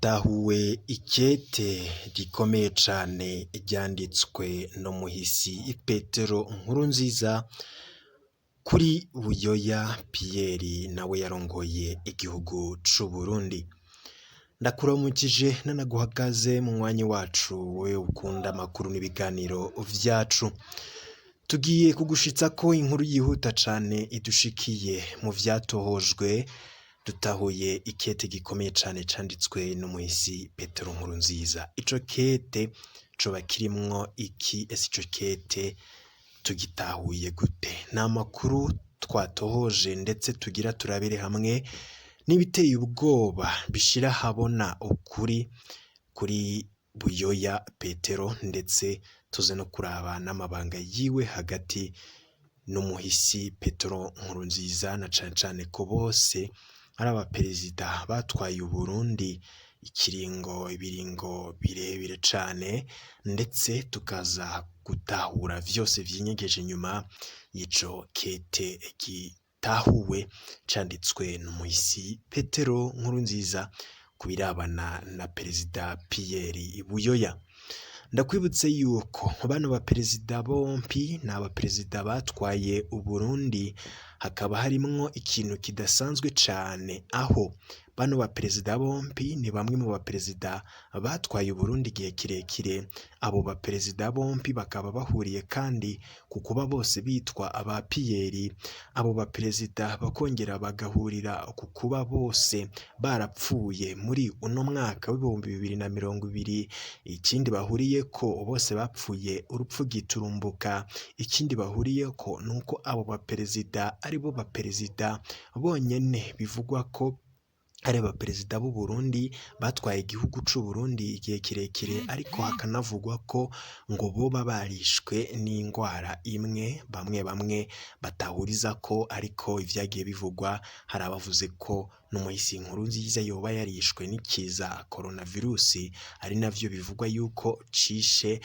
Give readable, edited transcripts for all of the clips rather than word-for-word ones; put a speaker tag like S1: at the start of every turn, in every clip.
S1: Hatahuwe ikete rikomeye cane ryanditswe n'umuhisi Petero Nkurunziza kuri Buyoya Pierre nawe yarongoye igihugu c'Uburundi. Ndakuramukije nanaguhagaze mu mwanya wacu we ukunda amakuru n'ibiganiro vyacu. Tugiye kugushitsa ko inkuru yihuta cane idushikiye mu vyatohojwe. Dutahuye ikete gikomeye cane canditswe n'umuhisi Petero Nkurunziza. Ico kete coba kirimwo iki? Ese ico kete tugitahuye gute? Ni amakuru twatohoje ndetse tugira turabire hamwe n'ibiteye ubwoba bishira habona ukuri kuri Buyoya Petero, ndetse tuze no kuraba n'amabanga yiwe hagati n'umuhisi Petero Nkurunziza, na cane cane ko bose ari abaperezida batwaye Uburundi ibiringo birebire cane, ndetse tukaza gutahura vyose vyinyegeje nyuma y'ico kete gitahuwe canditswe n'umuhisi Petero Nkurunziza kubirabana na perezida Pierre Buyoya. Ndakwibutse yuko bano baperezida bompi ni abaperezida batwaye Uburundi, hakaba harimwo ikintu kidasanzwe cane, aho bano baperezida bompi ni bamwe mu baperezida batwaye Uburundi igihe kirekire. Abo baperezida bompi bakaba bahuriye kandi ku kuba bose bitwa aba Pierre. Abo baperezida bakongera bagahurira ku kuba bose barapfuye muri uno mwaka w'2020. Ikindi bahuriyeko bose bapfuye urupfu giturumbuka. Ikindi bahuriyeko nuko abo baperezida aribo baperezida bonyene bivugwa ko ari abaperezida b'u Burundi batwaye igihugu c'u Burundi igihe kirekire, ariko hakanavugwa ko ngo boba barishwe n'ingwara imwe bamwe batahuriza ko, ariko ivyagiye bivugwa hari abavuze ko n'umuhisi Nkurunziza yoba yarishwe n'ikiza coronavirus, ari navyo bivugwa yuko cishe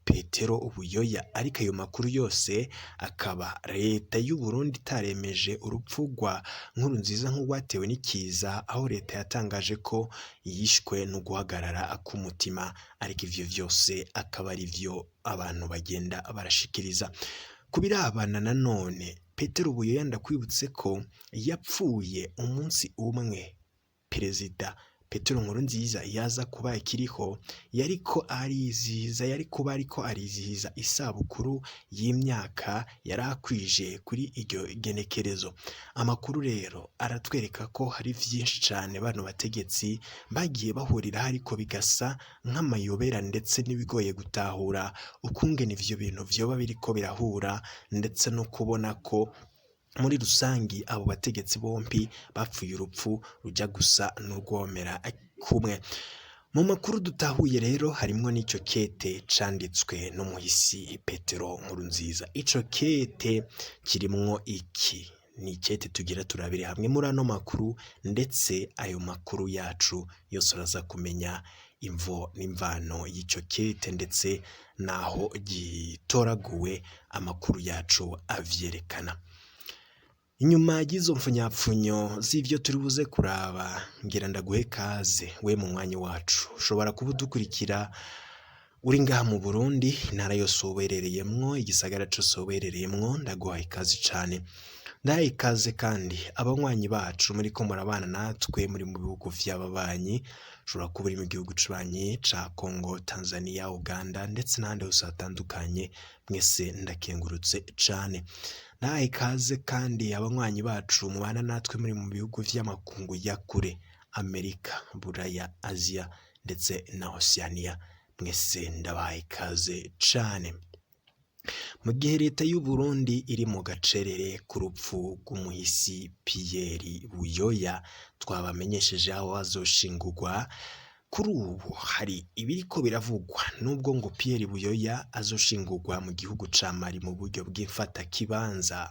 S1: Petero Buyoya. Ariko ayo makuru yose akaba leta y'u Burundi itaremeje urupfu rwa Nkurunziza nk'urwatewe n'ikiza, aho leta yatangaje ko yishwe no guhagarara k'umutima. Ariko ivyo vyose akaba ari vyo abantu bagenda barashikiriza. Kubirabana nanone Petero Buyoya, ndakwibutse ko yapfuye umunsi umwe perezida Petero Nkurunziza yaza kuba akiriho, yariko ariko arizihiza isabukuru y'imyaka yarakwije kuri iryo genekerezo. Amakuru rero aratwereka ko hari vyinshi cane bano bategetsi bagiye bahurira, ariko bigasa nk'amayobera ndetse n'ibigoye gutahura ukungene ivyo bintu vyoba biriko birahura, ndetse no kubona ko muri rusangi abo bategetsi bompi bapfuye urupfu ruja gusa n'urwomera kumwe. Mu makuru dutahuye rero harimwo n'ico kete canditswe n'umuhisi Petero Nkurunziza. Ico kete kirimwo iki? Ni ikete tugira turabire hamwe muri ano makuru, ndetse ayo makuru yacu yose uraza kumenya imvo n'imvano y'ico kete, ndetse naho gitoraguwe amakuru yacu avyerekana. Inyuma y'izo mfunyapfunyo z'ivyo turi buze kuraba, ngira ndaguhe kaze we mu mwanya wacu. Ushobora kuba udukurikira uri ngaha mu Burundi, intara yose woberereyemwo, igisagara cose woberereyemwo, ndaguhaye ikaze cane. Ndahaye ikaze kandi abanywanyi bacu muriko murabana natwe muri mu bihugu vy'ababanyi. Ushobora kuba uri mu gihugu c'ubanyi ca Congo, Tanzania, Uganda, ndetse n'ahandi hose hatandukanye. Mwese ndakengurutse cane. Ndahaye ikaze kandi abanywanyi bacu mubana natwe muri mu bihugu vy'amakungu ya kure, Amerika, Buraya, Asia, ndetse na Oceania. Mwese ndabahaye ikaze cane. Mu gihe leta y'u Burundi iri mu gacerere ku rupfu rw'umuhisi Pierre Buyoya, twabamenyesheje aho azoshingurwa. Kuri ubu hari ibiriko biravugwa, nubwo ngo Pierre Buyoya azoshingurwa mu gihugu ca Mali mu buryo bw'imfata kibanza.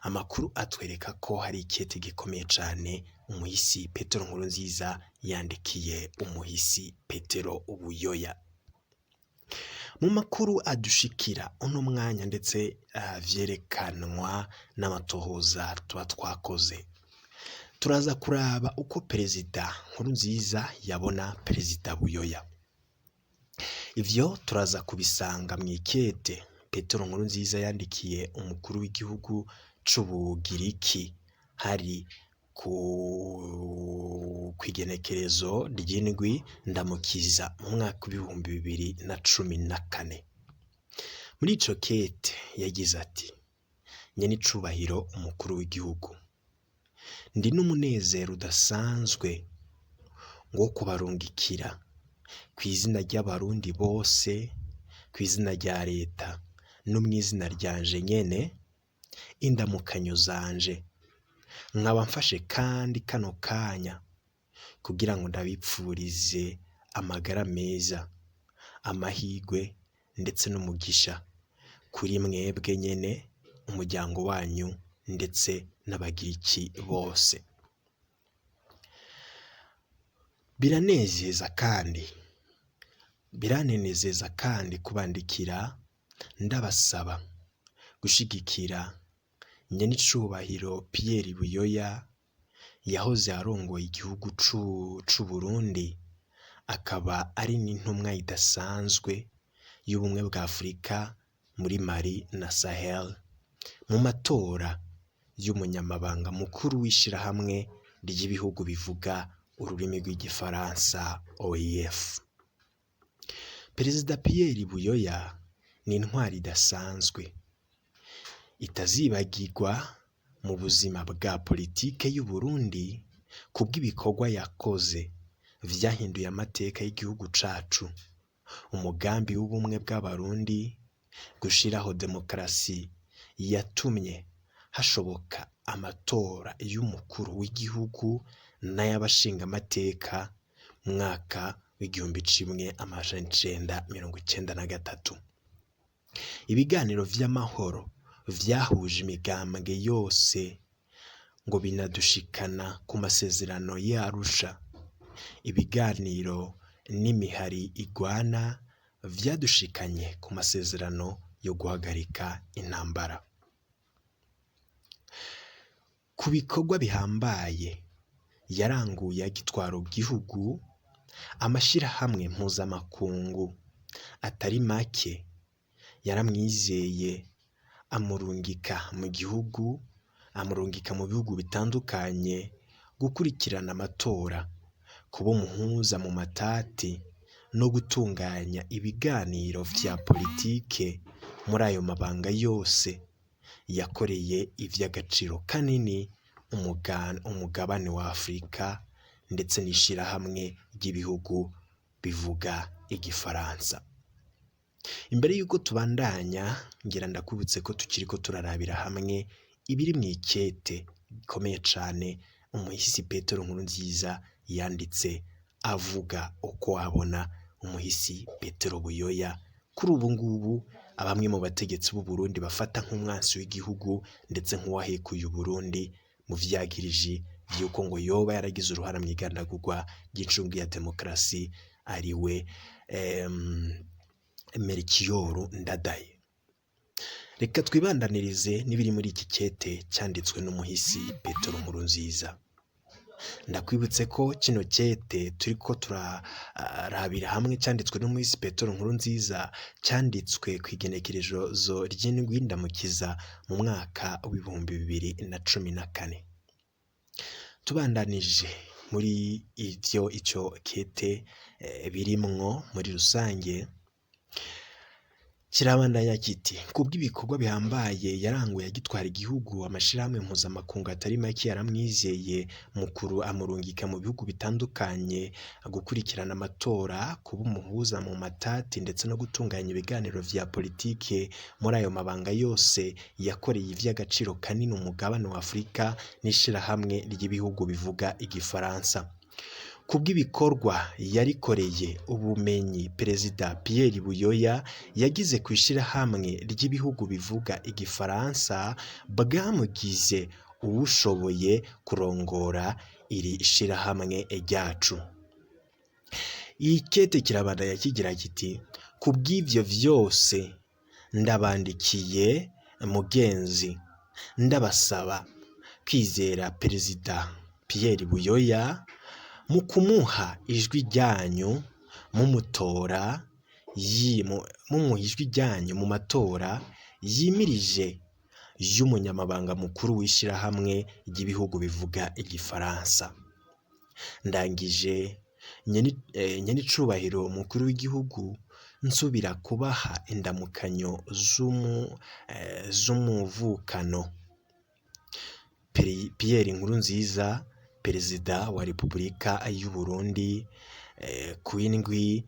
S1: Amakuru atwereka ko hari ikete gikomeye cane umuhisi Petero Nkurunziza yandikiye umuhisi Petero Buyoya. Mu makuru adushikira uno mwanya, ndetse vyerekanwa n'amatohoza tuba twakoze, turaza kuraba uko perezida Nkurunziza yabona perezida Buyoya. Ivyo turaza kubisanga mu ikete Petero Nkurunziza yandikiye umukuru w'igihugu c'Ubugiriki hari kw'igenekerezo ry'indwi Ndamukiza mu mwaka w'2014. Muri ico kete yagize ati: Nyenicubahiro umukuru w'igihugu, ndi n'umunezero udasanzwe ngo kubarungikira kw'izina ry'abarundi bose, kw'izina rya leta no mw'izina ryanje nyene, indamukanyo zanje. Nkaba mfashe kandi kano kanya kugira ngo ndabipfurize amagara meza, amahigwe ndetse n'umugisha kuri mwebwe nyene, umuryango wanyu ndetse n'Abagiriki bose. Biranezeza kandi kubandikira ndabasaba gushigikira Nyenicubahiro Pierre Buyoya yahoze arongoye igihugu c'Uburundi, akaba ari n'intumwa idasanzwe y'ubumwe bwa Afurika muri Mali na Sahel mu matora y'umunyamabanga mukuru w'ishirahamwe ry'ibihugu bivuga ururimi rw'igifaransa OIF. Perezida Pierre Buyoya ni intwari idasanzwe itazibagirwa mu buzima bwa politike y'u Burundi kubw'ibikorwa yakoze vyahinduye amateka y'igihugu cacu, umugambi w'ubumwe bw'abarundi, gushiraho demokarasi yatumye hashoboka amatora y'umukuru w'igihugu n'ay'abashingamateka mu mwaka w'1993. Ibiganiro vy'amahoro vyahuje imigambwe yose ngo binadushikana ku masezerano y'Arusha. Ibiganiro n'imihari igwana vyadushikanye ku masezerano yo guhagarika intambara. Ku bikorwa bihambaye yaranguye agitwara igihugu, amashirahamwe mpuzamakungu atari make yaramwizeye amurungika mu bihugu bitandukanye gukurikirana amatora, kuba umuhuza mu matati no gutunganya ibiganiro vya politike. Muri ayo mabanga yose yakoreye ivy'agaciro kanini umugabane wa Afurika ndetse n'ishirahamwe ry'ibihugu bivuga igifaransa. Imbere y'uko tubandanya, ngira ndakwibutse ko tukiriko turarabira hamwe ibiri mu ikete bikomeye cane umuhisi Petero Nkurunziza yanditse avuga uko abona umuhisi Petero Buyoya. Kuri ubu ngubu abamwe mu bategetsi b'u Burundi bafata nk'umwansi w'igihugu ndetse nk'uwahekuye Burundi mu vyagiriji vy'uko ngo yoba yaragize uruhara mu igandagurwa ry'incungu ya demokarasi ariwe Melchior Ndadaye. Reka twibandanirize n'ibiri muri iki kete cyanditswe n'umuhisi Petero Nkurunziza. Ndakwibutse ko kino kete turiko turarabira hamwe cyanditswe n'umuhisi Petero Nkurunziza, cyanditswe kw'igenekerezo ry'indwi Ndamukiza mu mwaka w'2014. Tubandanije muri ico kete birimwo muri rusange, kirabandanya kiti: kubw'ibikorwa bihambaye yaranguye agitwara igihugu, amashirahamwe mpuzamakungu atari make yaramwizeye mukuru amurungika mu bihugu bitandukanye gukurikirana amatora, kuba umuhuza mu matati ndetse no gutunganya ibiganiro vya politike. Muri ayo mabanga yose yakoreye ivy'agaciro kanini umugabane wa Afurika n'ishirahamwe ry'ibihugu bivuga igifaransa. Kubw'ibikorwa yarikoreye ubumenyi Perezida Pierre Buyoya yagize kw'ishirahamwe ry'ibihugu bivuga igifaransa bwamugize uwushoboye kurongora iri shirahamwe ryacu. Iyi kete kirabandanya kigira kiti: kubw'ivyo vyose ndabandikiye mugenzi, ndabasaba kwizera Perezida Pierre Buyoya mu kumuha ijwi ryanyu mumutora mumuha ijwi ryanyu mu matora yimirije y'umunyamabanga mukuru w'ishirahamwe ry'ibihugu bivuga igifaransa. Ndangije nyenicubahiro umukuru w'igihugu nsubira kubaha indamukanyo z'umuvukano. Pierre Nkurunziza, perezida wa Repubulika y'u Burundi, ku indwi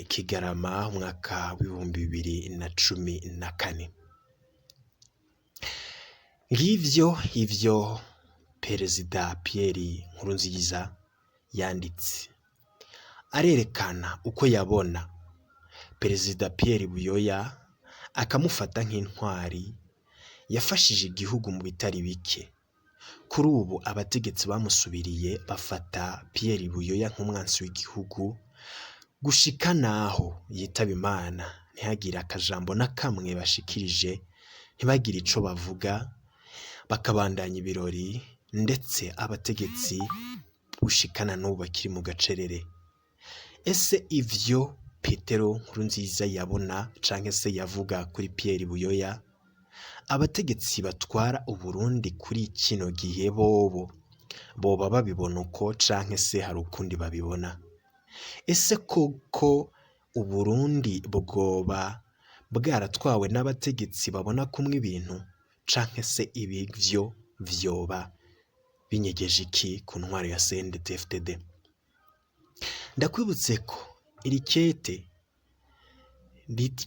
S1: Kigarama umwaka w'ibihumbi 2014. Ngivyo ivyo perezida Pierre Nkurunziza yanditse, arerekana uko yabona perezida Pierre Buyoya, akamufata nk'intwari yafashije igihugu mu bitari bike. Kuri ubu abategetsi bamusubiriye bafata Pierre Buyoya nk'umwansi w'igihugu, gushika naho yitaba Imana ntihagire akajambo na kamwe bashikirije, ntibagire ico bavuga, bakabandanya ibirori, ndetse abategetsi gushikana n'ubu bakiri mu gacerere. Ese ivyo Petero Nkurunziza yabona canke se yavuga kuri Pierre Buyoya, abategetsi batwara Uburundi kuri kino gihe boba babibona uko canke se hari ukundi babibona? Ese koko Uburundi bwoba bwaratwawe n'abategetsi babona kumwe ibintu, canke se ibivyo vyoba binyegeje iki ku ntwaro ya CNDD-FDD? Ndakwibutse ko iri kete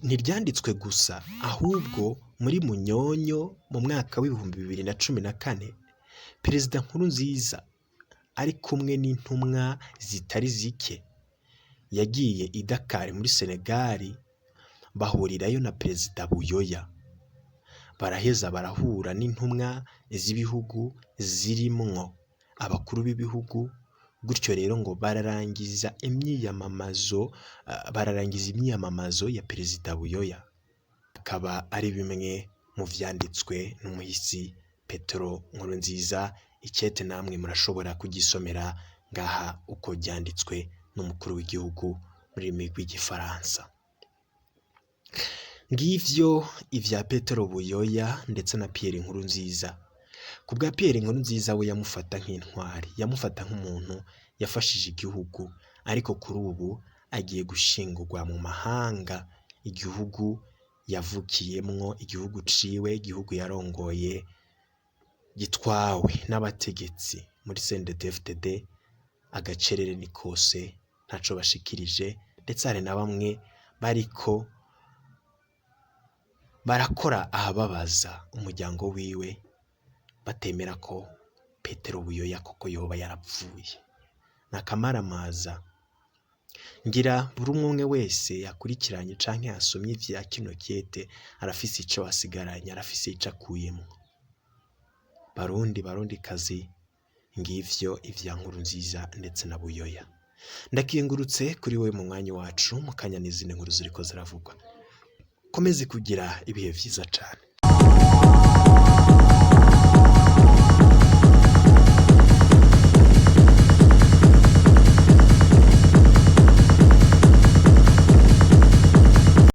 S1: ntiryanditswe gusa, ahubwo muri Munyonyo mu mwaka w'ibihumbi 2014 perezida Nkurunziza ari kumwe n'intumwa zitari zike yagiye i Dakar muri Senegal, bahurirayo na perezida Buyoya, baraheza barahura n'intumwa z'ibihugu zirimwo abakuru b'ibihugu. Gutyo rero ngo bararangiza imyiyamamazo ya perezida Buyoya. Akaba ari bimwe mu vyanditswe n'umuhisi Petero Nkurunziza. Ikete namwe murashobora kugisomera ngaha uko ryanditswe n'umukuru w'igihugu mu rurimi rw'igifaransa. Ngivyo ivya Petero Buyoya ndetse na Pierre Nkurunziza. Ku bwa Pierre Nkurunziza we yamufata nk'intwari, yamufata nk'umuntu yafashije igihugu, ariko kuri ubu agiye gushingurwa mu mahanga, igihugu yavukiyemwo, igihugu ciwe, igihugu yarongoye gitwawe n'abategetsi muri CNDD-FDD. Agacerere ni kose, ntaco bashikirije, ndetse hari na bamwe bariko barakora ahababaza umuryango wiwe, batemera ko Petero Buyoya koko yoba yarapfuye. Nakamaramaza. Ngira buri umwe wese yakurikiranye canke yasomye ivya kino kete arafise ico asigaranye, arafise ico akuyemwo. Barundi kazi, ngivyo ivya Nkurunziza ndetse na Buyoya. Ndakingurutse kuri wewe mu mwanya wacu, mu kanya n'izindi nkuru ziriko ziravugwa. Komeze kugira ibihe vyiza cane.